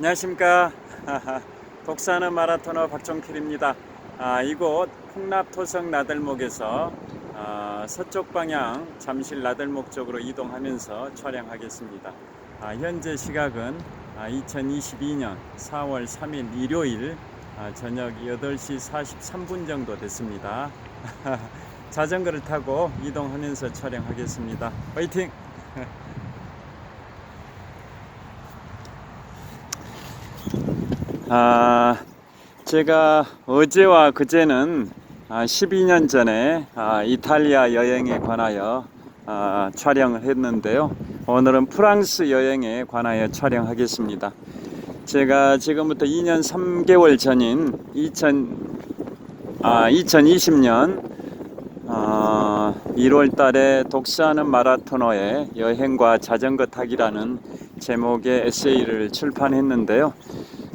안녕하십니까. 독사하는 마라토너 박종필입니다. 이곳 풍납토성 나들목에서 서쪽 방향 잠실 나들목 쪽으로 이동하면서 촬영하겠습니다. 현재 시각은 2022년 4월 3일 일요일 저녁 8시 43분 정도 됐습니다. 자전거를 타고 이동하면서 촬영하겠습니다. 화이팅! 제가 어제와 그제는 12년 전에 이탈리아 여행에 관하여 촬영을 했는데요. 오늘은 프랑스 여행에 관하여 촬영하겠습니다. 제가 지금부터 2년 3개월 전인 2020년 1월 달에 독서하는 마라토너의 여행과 자전거 타기라는 제목의 에세이를 출판했는데요.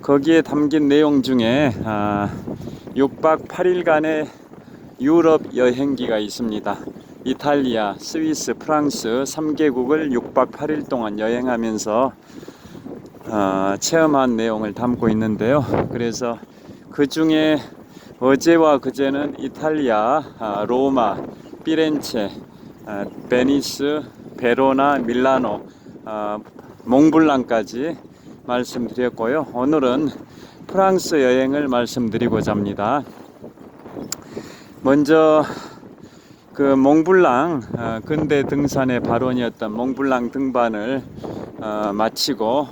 거기에 담긴 내용 중에 6박 8일간의 유럽 여행기가 있습니다. 이탈리아, 스위스, 프랑스 3개국을 6박 8일 동안 여행하면서 체험한 내용을 담고 있는데요. 그래서 그 중에 어제와 그제는 이탈리아, 로마, 피렌체, 베니스, 베로나, 밀라노, 몽블랑까지 말씀드렸고요. 오늘은 프랑스 여행을 말씀드리고자 합니다. 먼저 그 몽블랑 근대 등산의 발원이었던 몽블랑 등반을 마치고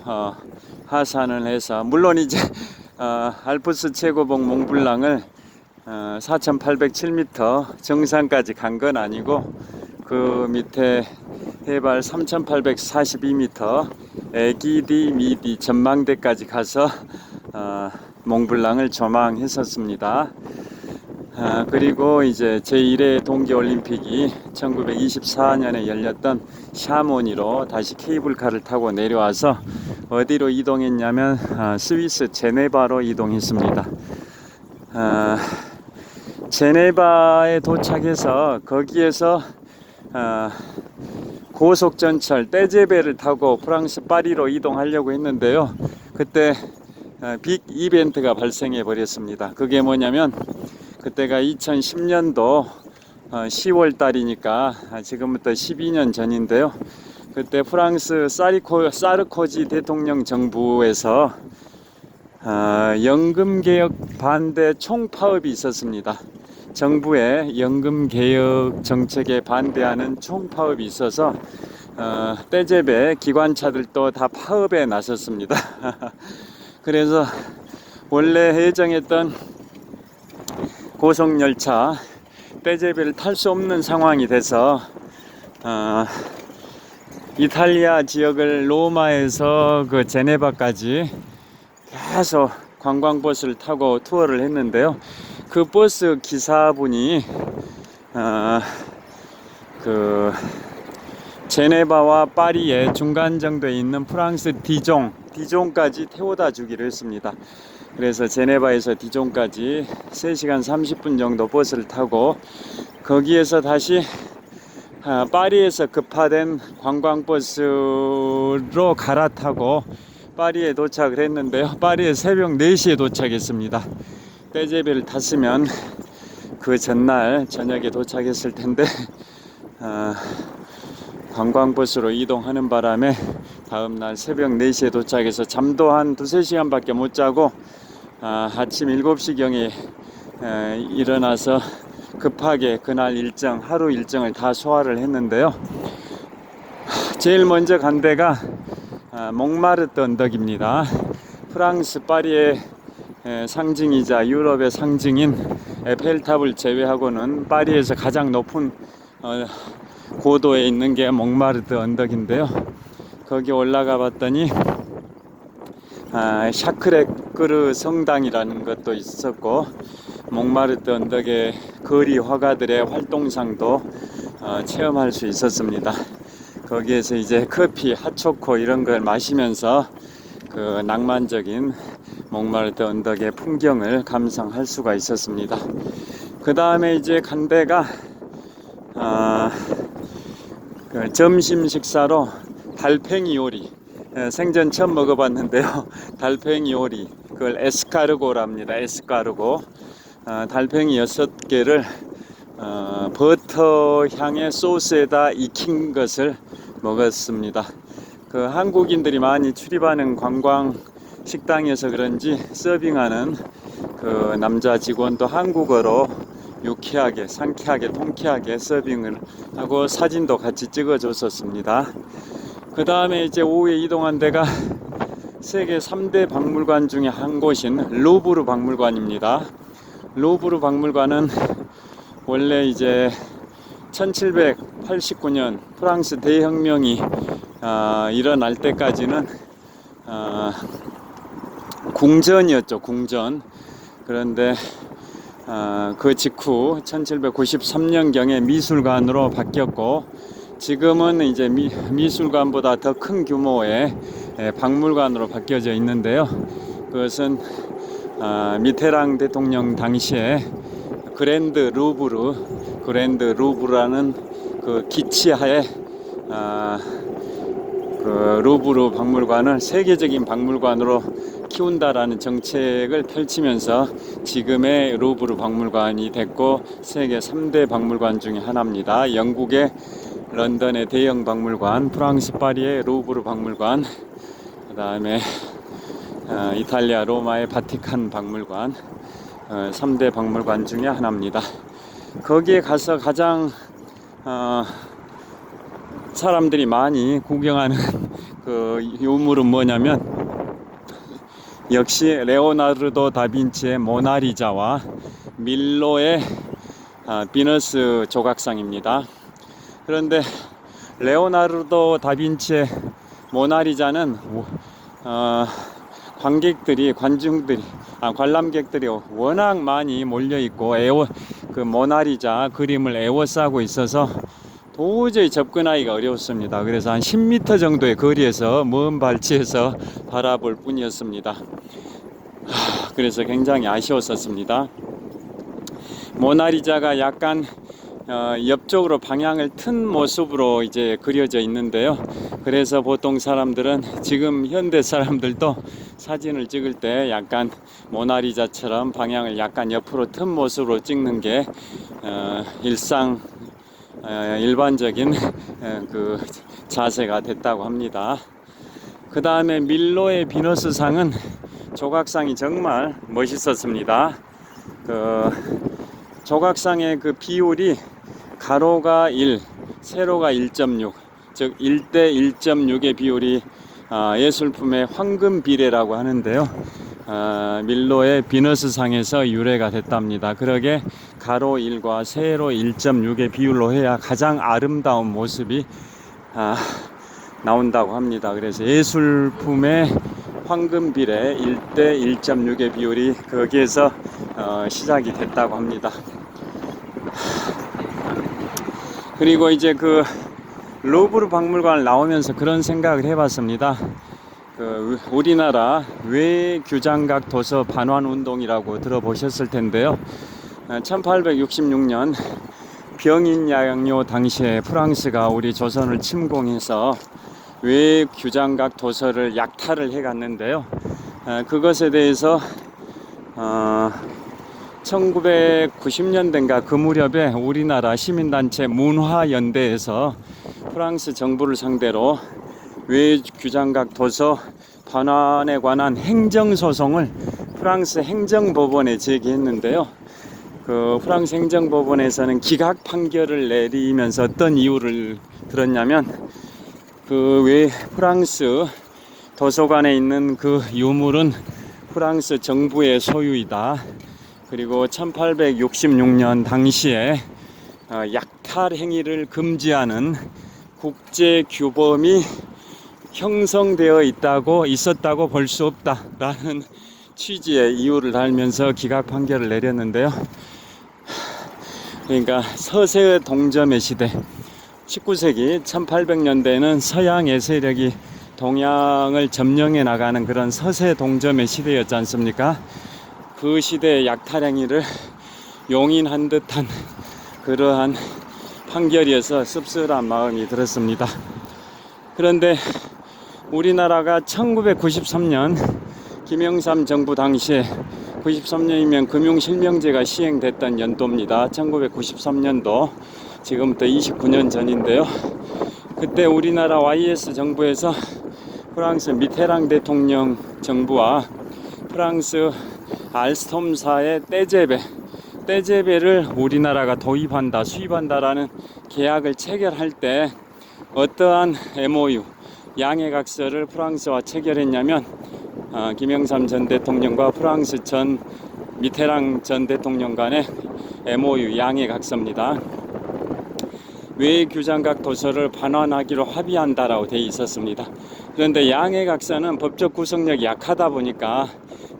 하산을 해서, 물론 이제 알프스 최고봉 몽블랑을 4,807m 정상까지 간 건 아니고 그 밑에 해발 3,842m 애기디 미디 전망대까지 가서 몽블랑을 조망했었습니다. 그리고 이제 제1회 동계올림픽이 1924년에 열렸던 샤모니로 다시 케이블카를 타고 내려와서 어디로 이동했냐면 스위스 제네바로 이동했습니다. 제네바에 도착해서 거기에서 고속전철 떼제베를 타고 프랑스 파리로 이동하려고 했는데요. 그때 빅 이벤트가 발생해 버렸습니다. 그게 뭐냐면, 그때가 2010년도 10월 달이니까 지금부터 12년 전인데요. 그때 프랑스 사르코지 대통령 정부에서 연금개혁 반대 총파업이 있었습니다. 정부의 연금개혁 정책에 반대하는 총파업이 있어서 떼제베 기관차들도 다 파업에 나섰습니다. 그래서 원래 예정했던 고속열차 떼제베를 탈 수 없는 상황이 돼서 이탈리아 지역을 로마에서 그 제네바까지 계속 관광버스를 타고 투어를 했는데요. 그 버스 기사분이 그 제네바와 파리의 중간 정도에 있는 프랑스 디종까지 태워다 주기로 했습니다. 그래서 제네바에서 디종까지 3시간 30분 정도 버스를 타고, 거기에서 다시 파리에서 급파된 관광버스로 갈아타고 파리에 도착을 했는데요. 파리에 새벽 4시에 도착했습니다. 떼제베를 탔으면 그 전날 저녁에 도착했을 텐데 관광버스로 이동하는 바람에 다음날 새벽 4시에 도착해서 잠도 한 2-3시간 밖에 못 자고 아침 7시경에 일어나서 급하게 그날 하루 일정을 다 소화를 했는데요. 제일 먼저 간 데가 몽마르트 언덕입니다. 프랑스 파리의 상징이자 유럽의 상징인 에펠탑을 제외하고는 파리에서 가장 높은 고도에 있는 게 몽마르트 언덕인데요. 거기 올라가 봤더니 샤크레끄르 성당이라는 것도 있었고, 몽마르트 언덕의 거리 화가들의 활동상도 체험할 수 있었습니다. 거기에서 이제 커피, 핫초코 이런 걸 마시면서 그 낭만적인 몽마르트 언덕의 풍경을 감상할 수가 있었습니다. 그 다음에 이제 간 데가 그 점심 식사로 달팽이 요리, 생전 처음 먹어봤는데요. 달팽이 오리, 그걸 에스카르고랍니다. 에스카르고. 달팽이 6개를 버터 향의 소스에다 익힌 것을 먹었습니다. 그 한국인들이 많이 출입하는 관광 식당에서 그런지 서빙하는 그 남자 직원도 한국어로 유쾌하게, 상쾌하게, 통쾌하게 서빙을 하고 사진도 같이 찍어 줬었습니다. 그 다음에 이제 오후에 이동한 데가 세계 3대 박물관 중에 한 곳인 루브르 박물관입니다. 루브르 박물관은 원래 이제 1789년 프랑스 대혁명이 일어날 때까지는 궁전이었죠. 궁전. 그런데 그 직후 1793년경에 미술관으로 바뀌었고, 지금은 이제 미술관보다 더 큰 규모의 박물관으로 바뀌어져 있는데요. 그것은 미테랑 대통령 당시에 그랜드 루브르라는 그 기치하에 그 루브르 박물관을 세계적인 박물관으로 키운다라는 정책을 펼치면서 지금의 루브르 박물관이 됐고, 세계 3대 박물관 중에 하나입니다. 영국의 런던의 대형 박물관, 프랑스 파리의 루브르 박물관, 그 다음에 이탈리아 로마의 바티칸 박물관, 3대 박물관 중에 하나입니다. 거기에 가서 가장 사람들이 많이 구경하는 그 유물은 뭐냐면, 역시 레오나르도 다빈치의 모나리자와 밀로의 비너스 조각상입니다. 그런데 레오나르도 다빈치의 모나리자는 관람객들이 워낙 많이 몰려 있고 그 모나리자 그림을 애워싸고 있어서 도저히 접근하기가 어려웠습니다. 그래서 한 10m 정도의 거리에서 먼 발치에서 바라볼 뿐이었습니다. 그래서 굉장히 아쉬웠었습니다. 모나리자가 약간 옆쪽으로 방향을 튼 모습으로 이제 그려져 있는데요. 그래서 보통 사람들은, 지금 현대 사람들도 사진을 찍을 때 약간 모나리자처럼 방향을 약간 옆으로 튼 모습으로 찍는 게 일반적인 그 자세가 됐다고 합니다. 그 다음에 밀로의 비너스상은 조각상이 정말 멋있었습니다. 그 조각상의 그 비율이 가로가 1, 세로가 1.6, 즉 1대 1.6의 비율이 예술품의 황금 비례라고 하는데요. 밀로의 비너스상에서 유래가 됐답니다. 그러게 가로 1과 세로 1.6의 비율로 해야 가장 아름다운 모습이 나온다고 합니다. 그래서 예술품의 황금 비례 1대 1.6의 비율이 거기에서 시작이 됐다고 합니다. 그리고 이제 그 루브르 박물관을 나오면서 그런 생각을 해봤습니다. 그 우리나라 외규장각 도서 반환 운동이라고 들어보셨을 텐데요. 1866년 병인양요 당시에 프랑스가 우리 조선을 침공해서 외규장각 도서를 약탈을 해갔는데요. 그것에 대해서 1990년대인가 그 무렵에 우리나라 시민단체 문화연대에서 프랑스 정부를 상대로 외규장각 도서 반환에 관한 행정소송을 프랑스 행정법원에 제기했는데요. 그 프랑스 행정법원에서는 기각 판결을 내리면서 어떤 이유를 들었냐면, 그 외 프랑스 도서관에 있는 그 유물은 프랑스 정부의 소유이다. 그리고 1866년 당시에 약탈 행위를 금지하는 국제 규범이 형성되어 있었다고 볼 수 없다라는 취지의 이유를 달면서 기각 판결을 내렸는데요. 그러니까 서세의 동점의 시대, 19세기 1800년대에는 서양의 세력이 동양을 점령해 나가는 그런 서세 동점의 시대였지 않습니까? 그 시대의 약탈 행위를 용인한 듯한 그러한 판결이어서 씁쓸한 마음이 들었습니다. 그런데 우리나라가 1993년 김영삼 정부 당시에 93년이면 금융실명제가 시행됐던 연도입니다. 1993년도, 지금부터 29년 전인데요. 그때 우리나라 YS 정부에서 프랑스 미테랑 대통령 정부와 프랑스 알스톰사의 떼제베를 우리나라가 도입한다, 수입한다라는 계약을 체결할 때 어떠한 MOU, 양해각서를 프랑스와 체결했냐면 김영삼 전 대통령과 프랑스 전 미테랑 전 대통령 간의 MOU 양해각서입니다. 외교장각 도서를 반환하기로 합의한다라고 되어 있었습니다. 그런데 양해각서는 법적 구속력이 약하다 보니까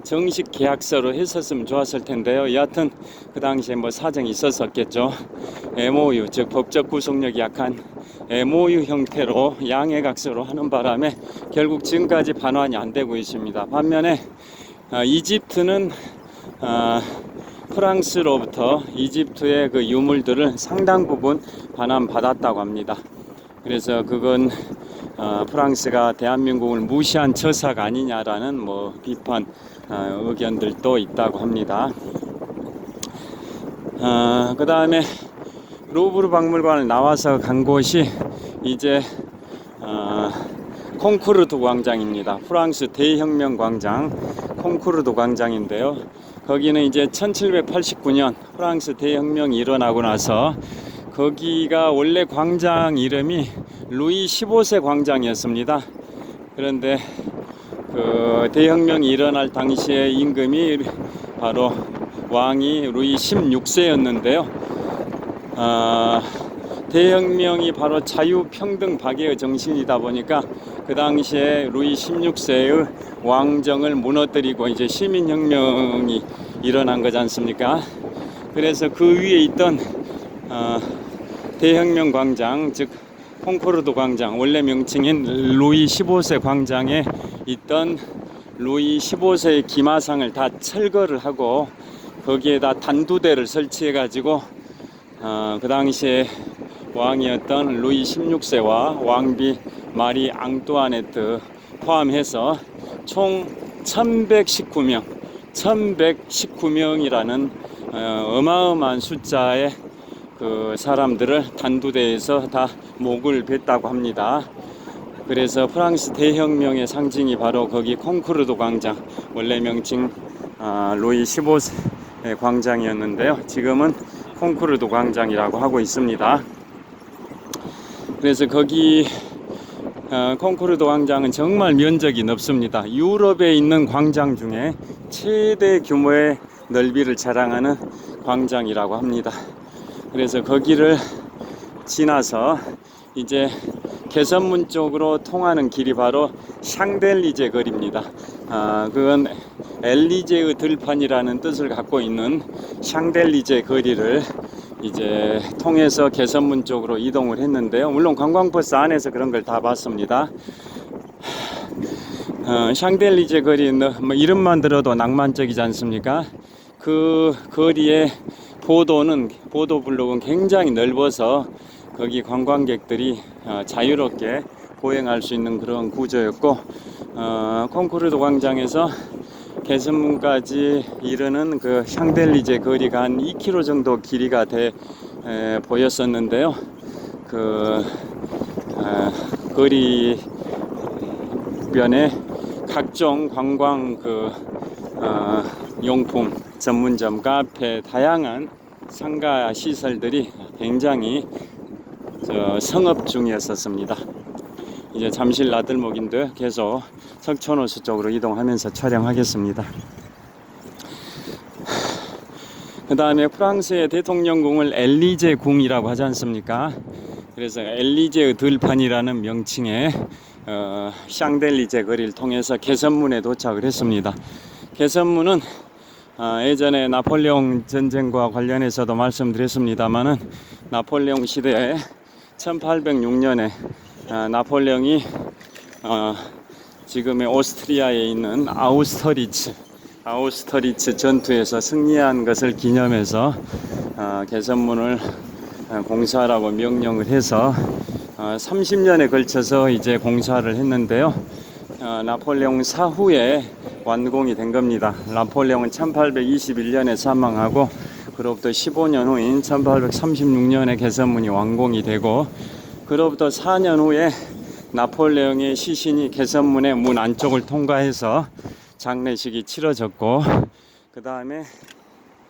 정식 계약서로 했었으면 좋았을 텐데요. 여하튼 그 당시에 뭐 사정이 있었겠죠. MOU, 즉 법적 구속력이 약한 MOU 형태로 양해각서로 하는 바람에 결국 지금까지 반환이 안 되고 있습니다. 반면에 이집트는 프랑스로부터 이집트의 그 유물들을 상당 부분 반환받았다고 합니다. 그래서 그건 프랑스가 대한민국을 무시한 처사가 아니냐라는 뭐 비판 의견들도 있다고 합니다. 그 다음에 루브르 박물관을 나와서 간 곳이 이제 콩쿠르드 광장입니다. 프랑스 대혁명 광장 콩쿠르드 광장인데요. 거기는 이제 1789년 프랑스 대혁명이 일어나고 나서 거기가 원래 광장 이름이 루이 15세 광장이었습니다. 그런데 그 대혁명이 일어날 당시에 임금이 바로 왕이 루이 16세였는데요. 대혁명이 바로 자유평등 박애의 정신이다 보니까 그 당시에 루이 16세의 왕정을 무너뜨리고 이제 시민혁명이 일어난 거지 않습니까? 그래서 그 위에 있던 대혁명 광장, 즉 콩코르드 광장, 원래 명칭인 루이 15세 광장에 있던 루이 15세의 기마상을 다 철거를 하고 거기에다 단두대를 설치해 가지고 그 당시에 왕이었던 루이 16세와 왕비 마리 앙뚜아네트 포함해서 총 1119명이라는 어마어마한 숫자의 그 사람들을 단두대에서 다 목을 뱉다고 합니다. 그래서 프랑스 대혁명의 상징이 바로 거기 콩쿠르드 광장, 원래 명칭 루이 15세 광장이었는데요. 지금은 콩쿠르드 광장이라고 하고 있습니다. 그래서 거기 콩쿠르드 광장은 정말 면적이 넓습니다. 유럽에 있는 광장 중에 최대 규모의 넓이를 자랑하는 광장이라고 합니다. 그래서 거기를 지나서 이제 개선문 쪽으로 통하는 길이 바로 샹델리제 거리입니다. 그건 엘리제의 들판이라는 뜻을 갖고 있는 샹델리제 거리를 이제 통해서 개선문 쪽으로 이동을 했는데요. 물론 관광버스 안에서 그런 걸 다 봤습니다. 샹델리제 거리는 뭐 이름만 들어도 낭만적이지 않습니까? 그 거리의 보도블록은 굉장히 넓어서 거기 관광객들이 자유롭게 보행할 수 있는 그런 구조였고, 콩쿠르드 광장에서 개선문까지 이르는 그 샹델리제 거리가 한 2km 정도 길이가 보였었는데요. 그 거리 변에 각종 관광 용품 전문점, 카페, 다양한 상가 시설들이 굉장히 성업 중이었었습니다. 이제 잠실 나들목인데 계속 석촌호수 쪽으로 이동하면서 촬영하겠습니다. 그 다음에 프랑스의 대통령궁을 엘리제 궁이라고 하지 않습니까? 그래서 엘리제의 들판이라는 명칭의 샹델리제 거리를 통해서 개선문에 도착을 했습니다. 개선문은 예전에 나폴레옹 전쟁과 관련해서도 말씀드렸습니다만은 나폴레옹 시대에 1806년에 나폴레옹이 지금의 오스트리아에 있는 아우스터리츠 전투에서 승리한 것을 기념해서 개선문을 공사하라고 명령을 해서 30년에 걸쳐서 이제 공사를 했는데요. 나폴레옹 사후에 완공이 된 겁니다. 나폴레옹은 1821년에 사망하고 그로부터 15년 후인 1836년에 개선문이 완공이 되고, 그로부터 4년 후에 나폴레옹의 시신이 개선문의 문 안쪽을 통과해서 장례식이 치러졌고, 그 다음에